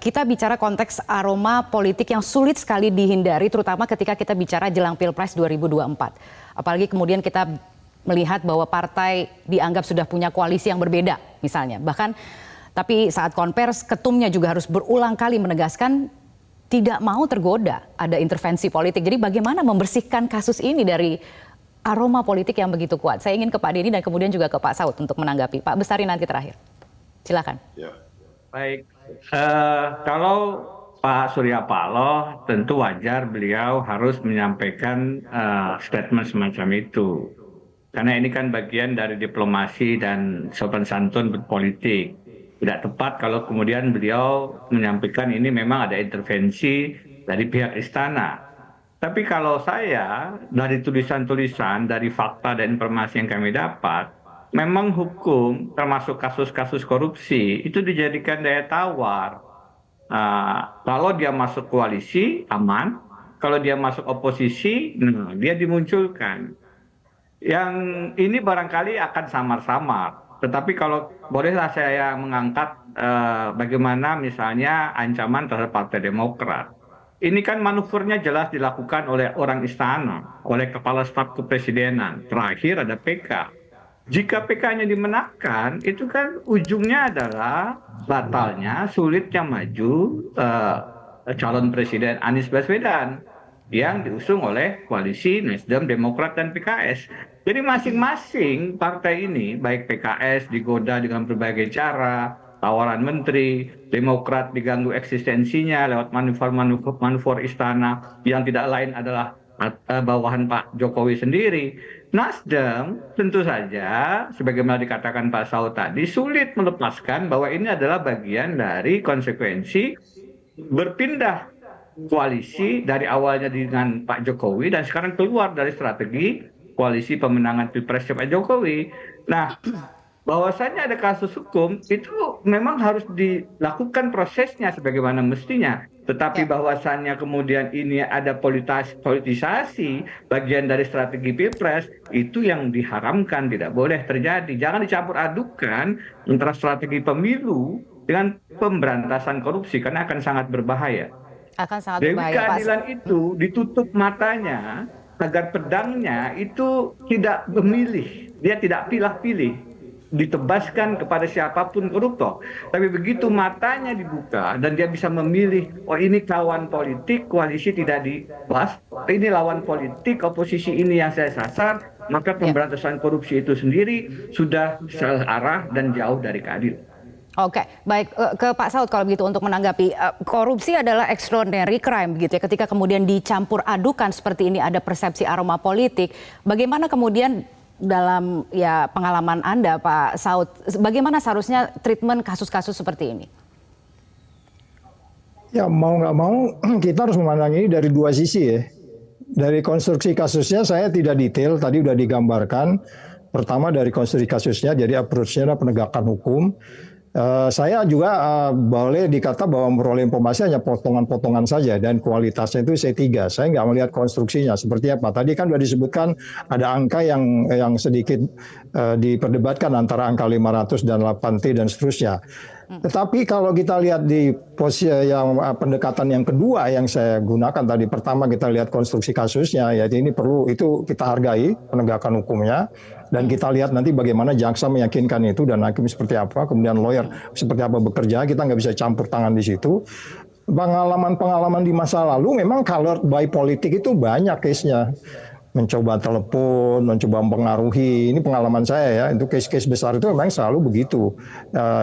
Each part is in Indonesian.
kita bicara konteks aroma politik yang sulit sekali dihindari, terutama ketika kita bicara jelang Pilpres 2024. Apalagi kemudian kita melihat bahwa partai dianggap sudah punya koalisi yang berbeda misalnya. Bahkan tapi saat konvers ketumnya juga harus berulang kali menegaskan tidak mau tergoda ada intervensi politik. Jadi bagaimana membersihkan kasus ini dari aroma politik yang begitu kuat? Saya ingin ke Pak Denny dan kemudian juga ke Pak Saud untuk menanggapi. Pak Bestari nanti terakhir. Silakan. Ya. Baik, kalau Pak Surya Paloh tentu wajar beliau harus menyampaikan statement semacam itu. Karena ini kan bagian dari diplomasi dan sopan santun berpolitik. Tidak tepat kalau kemudian beliau menyampaikan ini memang ada intervensi dari pihak istana. Tapi kalau saya dari tulisan-tulisan, dari fakta dan informasi yang kami dapat, memang hukum termasuk kasus-kasus korupsi itu dijadikan daya tawar. Kalau dia masuk koalisi aman, kalau dia masuk oposisi, dia dimunculkan. Yang ini barangkali akan samar-samar. Tetapi kalau bolehlah saya mengangkat bagaimana misalnya ancaman terhadap Partai Demokrat. Ini kan manuvernya jelas dilakukan oleh orang istana, oleh Kepala Staf Kepresidenan. Terakhir ada PK. Jika PK-nya dimenangkan, itu kan ujungnya adalah batalnya, sulitnya maju calon Presiden Anies Baswedan yang diusung oleh koalisi Nasdem, Demokrat, dan PKS. Jadi masing-masing partai ini, baik PKS digoda dengan berbagai cara, tawaran menteri, Demokrat diganggu eksistensinya lewat manuver istana yang tidak lain adalah bawahan Pak Jokowi sendiri. Nasdem tentu saja, sebagaimana dikatakan Pak Saud tadi, sulit melepaskan bahwa ini adalah bagian dari konsekuensi berpindah koalisi dari awalnya dengan Pak Jokowi dan sekarang keluar dari strategi koalisi pemenangan Pilpres Pak Jokowi. Nah, bahwasanya ada kasus hukum itu memang harus dilakukan prosesnya sebagaimana mestinya. Tetapi bahwasannya kemudian ini ada politisasi bagian dari strategi Pilpres, itu yang diharamkan, tidak boleh terjadi. Jangan dicampur adukan antara strategi pemilu dengan pemberantasan korupsi karena akan sangat berbahaya. Akan sangat Dewi berbahaya, Pak. keadilan itu ditutup matanya agar pedangnya itu tidak memilih, dia tidak pilih-pilih, ditebaskan kepada siapapun koruptor. Tapi begitu matanya dibuka dan dia bisa memilih, oh ini kawan politik, koalisi tidak dibahas, ini lawan politik, oposisi ini yang saya sasar, maka pemberantasan korupsi itu sendiri sudah salah arah dan jauh dari keadilan. Oke, baik, ke Pak Saud kalau begitu untuk menanggapi. Korupsi adalah extraordinary crime begitu ya, ketika kemudian dicampur adukan seperti ini ada persepsi aroma politik. Bagaimana kemudian dalam pengalaman Anda Pak Saud, bagaimana seharusnya treatment kasus-kasus seperti ini? Ya mau nggak mau kita harus memandang ini dari dua sisi ya. Dari konstruksi kasusnya saya tidak detail, tadi udah digambarkan. Pertama dari konstruksi kasusnya, jadi approach-nya adalah penegakan hukum. Saya juga boleh dikata bahwa memperoleh informasi hanya potongan-potongan saja dan kualitasnya itu C3. Saya nggak melihat konstruksinya seperti apa. Tadi kan sudah disebutkan ada angka yang sedikit diperdebatkan antara angka 500 dan 8T dan seterusnya. Tetapi kalau kita lihat di posisi yang pendekatan yang kedua yang saya gunakan tadi, pertama kita lihat konstruksi kasusnya, yaitu ini perlu itu kita hargai penegakan hukumnya. Dan kita lihat nanti bagaimana jaksa meyakinkan itu dan hakim seperti apa, kemudian lawyer seperti apa bekerja, kita nggak bisa campur tangan di situ. Pengalaman-pengalaman di masa lalu memang colored by politik itu banyak case-nya. Mencoba telepon, mencoba mempengaruhi, ini pengalaman saya ya, itu case-case besar itu memang selalu begitu.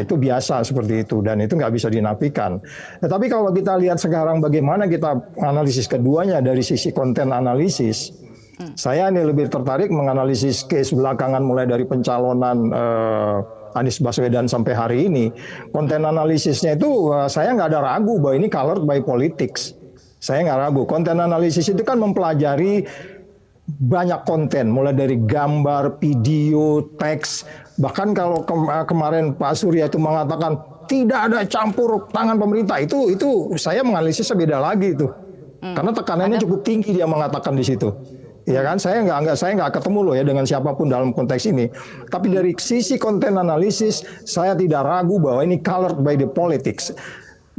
Itu biasa seperti itu dan itu nggak bisa dinafikan. Tapi kalau kita lihat sekarang bagaimana kita analisis keduanya dari sisi konten analisis, saya ini lebih tertarik menganalisis case belakangan mulai dari pencalonan Anies Baswedan sampai hari ini. Konten analisisnya itu saya nggak ada ragu bahwa ini colored by politics. Saya nggak ragu. Konten analisis itu kan mempelajari banyak konten, mulai dari gambar, video, teks. Bahkan kalau kemarin Pak Surya itu mengatakan tidak ada campur tangan pemerintah, itu saya menganalisisnya beda lagi itu. Karena tekanannya cukup tinggi dia mengatakan di situ. Ya kan, saya nggak ketemu loh ya dengan siapapun dalam konteks ini. Tapi dari sisi konten analisis, saya tidak ragu bahwa ini colored by the politics.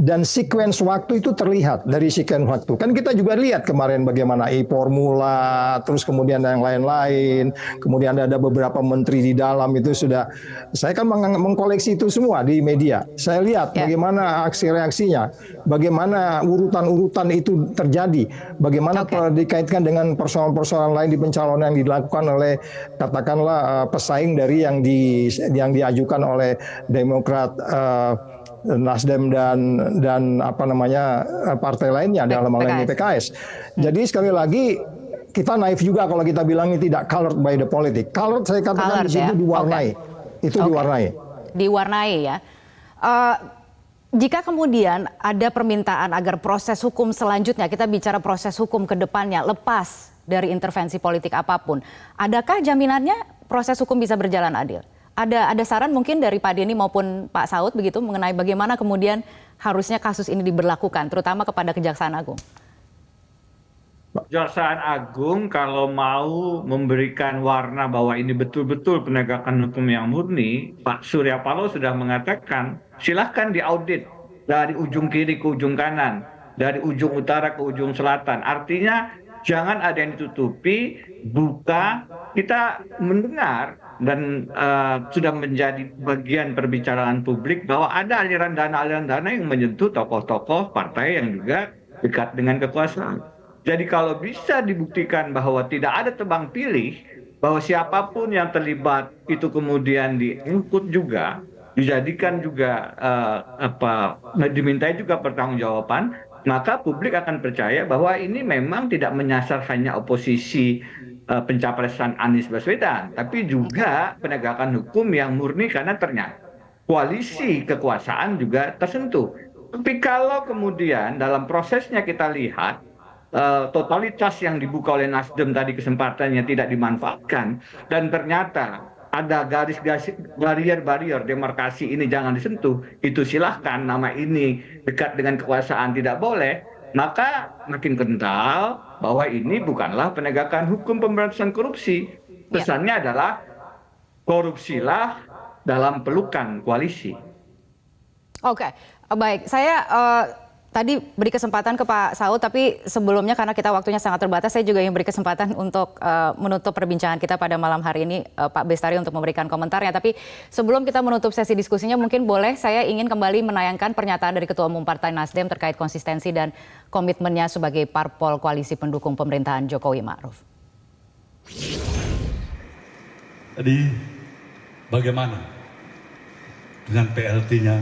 dan sequence waktu itu terlihat dari sequence waktu. Kan kita juga lihat kemarin bagaimana formula, terus kemudian yang lain-lain, kemudian ada beberapa menteri di dalam itu sudah, saya kan mengkoleksi itu semua di media. Saya lihat bagaimana aksi reaksinya, bagaimana urutan-urutan itu terjadi, bagaimana dikaitkan dengan persoalan-persoalan lain di pencalonan yang dilakukan oleh katakanlah pesaing dari yang diajukan oleh Demokrat, Nasdem dan apa namanya partai lainnya dalam hal ini PKS. Jadi sekali lagi kita naif juga kalau kita bilang ini tidak colored by the politics. Colored saya katakan di situ diwarnai. Itu diwarnai. Diwarnai ya. Jika kemudian ada permintaan agar proses hukum selanjutnya, kita bicara proses hukum ke depannya lepas dari intervensi politik apapun, adakah jaminannya proses hukum bisa berjalan adil? Ada saran mungkin dari Pak Denny maupun Pak Saud begitu mengenai bagaimana kemudian harusnya kasus ini diberlakukan, terutama kepada Kejaksaan Agung? Kejaksaan Agung kalau mau memberikan warna bahwa ini betul-betul penegakan hukum yang murni, Pak Surya Paloh sudah mengatakan silahkan diaudit dari ujung kiri ke ujung kanan, dari ujung utara ke ujung selatan. Artinya jangan ada yang ditutupi, buka. Kita mendengar dan sudah menjadi bagian perbicaraan publik bahwa ada aliran dana yang menyentuh tokoh-tokoh partai yang juga dekat dengan kekuasaan. Jadi kalau bisa dibuktikan bahwa tidak ada tebang pilih, bahwa siapapun yang terlibat itu kemudian diangkut juga, dijadikan juga dimintai juga pertanggungjawaban, maka publik akan percaya bahwa ini memang tidak menyasar hanya oposisi pencapresan Anies Baswedan, tapi juga penegakan hukum yang murni karena ternyata koalisi kekuasaan juga tersentuh. Tapi kalau kemudian dalam prosesnya kita lihat totalitas yang dibuka oleh Nasdem tadi kesempatannya tidak dimanfaatkan dan ternyata ada garis-garis barier demarkasi ini jangan disentuh, itu silahkan, nama ini dekat dengan kekuasaan tidak boleh, maka makin kental bahwa ini bukanlah penegakan hukum pemberantasan korupsi. Pesannya adalah korupsilah dalam pelukan koalisi. Oke, baik. Saya tadi beri kesempatan ke Pak Saud, tapi sebelumnya karena kita waktunya sangat terbatas, saya juga ingin beri kesempatan untuk menutup perbincangan kita pada malam hari ini, Pak Bestari, untuk memberikan komentarnya. Tapi sebelum kita menutup sesi diskusinya, mungkin boleh saya ingin kembali menayangkan pernyataan dari Ketua Umum Partai Nasdem terkait konsistensi dan komitmennya sebagai parpol koalisi pendukung pemerintahan Jokowi Ma'ruf. Jadi bagaimana dengan PLT-nya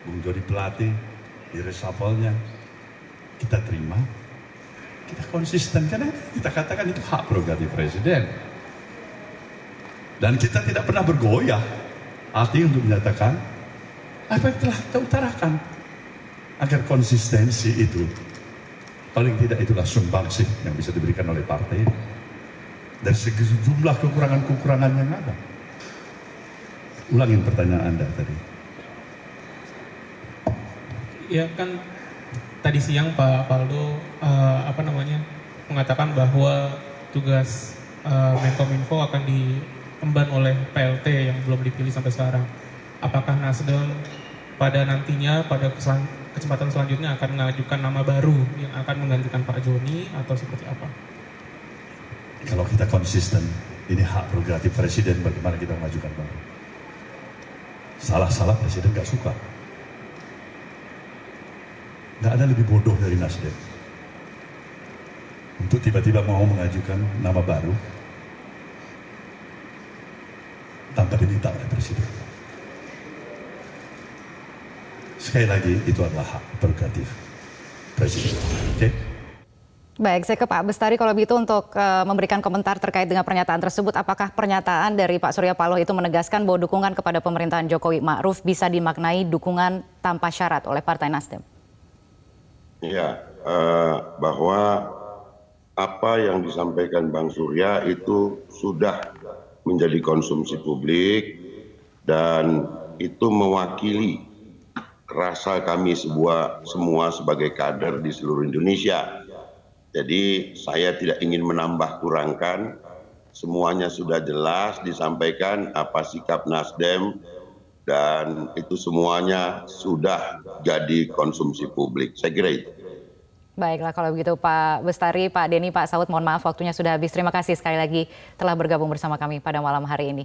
Bung Jody Plate, di reshuffle-nya kita terima, kita konsisten karena kita katakan itu hak prerogatif presiden dan kita tidak pernah bergoyah hati untuk menyatakan apa yang telah kita utarakan agar konsistensi itu paling tidak itulah sumbangsih yang bisa diberikan oleh partai dari sejumlah kekurangan-kekurangan yang ada. Ulangin pertanyaan Anda tadi. Ya kan tadi siang Pak Faldo mengatakan bahwa tugas Menkominfo akan diemban oleh PLT yang belum dipilih sampai sekarang. Apakah Nasdem pada nantinya pada kesempatan selanjutnya akan mengajukan nama baru yang akan menggantikan Pak Joni atau seperti apa? Kalau kita konsisten, ini hak prerogatif presiden bagaimana kita mengajukan baru. Salah-salah presiden nggak suka. Nggak ada lebih bodoh dari Nasdem untuk tiba-tiba mau mengajukan nama baru tanpa diminta oleh presiden. Sekali lagi itu adalah hak prerogatif presiden. Oke? Baik, saya ke Pak Bestari kalau begitu untuk memberikan komentar terkait dengan pernyataan tersebut. Apakah pernyataan dari Pak Surya Paloh itu menegaskan bahwa dukungan kepada pemerintahan Jokowi Ma'ruf bisa dimaknai dukungan tanpa syarat oleh Partai Nasdem? Ya, bahwa apa yang disampaikan Bang Surya itu sudah menjadi konsumsi publik dan itu mewakili rasa kami semua sebagai kader di seluruh Indonesia. Jadi saya tidak ingin menambah kurangkan, semuanya sudah jelas disampaikan apa sikap Nasdem dan itu semuanya sudah jadi konsumsi publik. Saya kira itu. Baiklah kalau begitu Pak Bestari, Pak Denny, Pak Saud, mohon maaf waktunya sudah habis. Terima kasih sekali lagi telah bergabung bersama kami pada malam hari ini.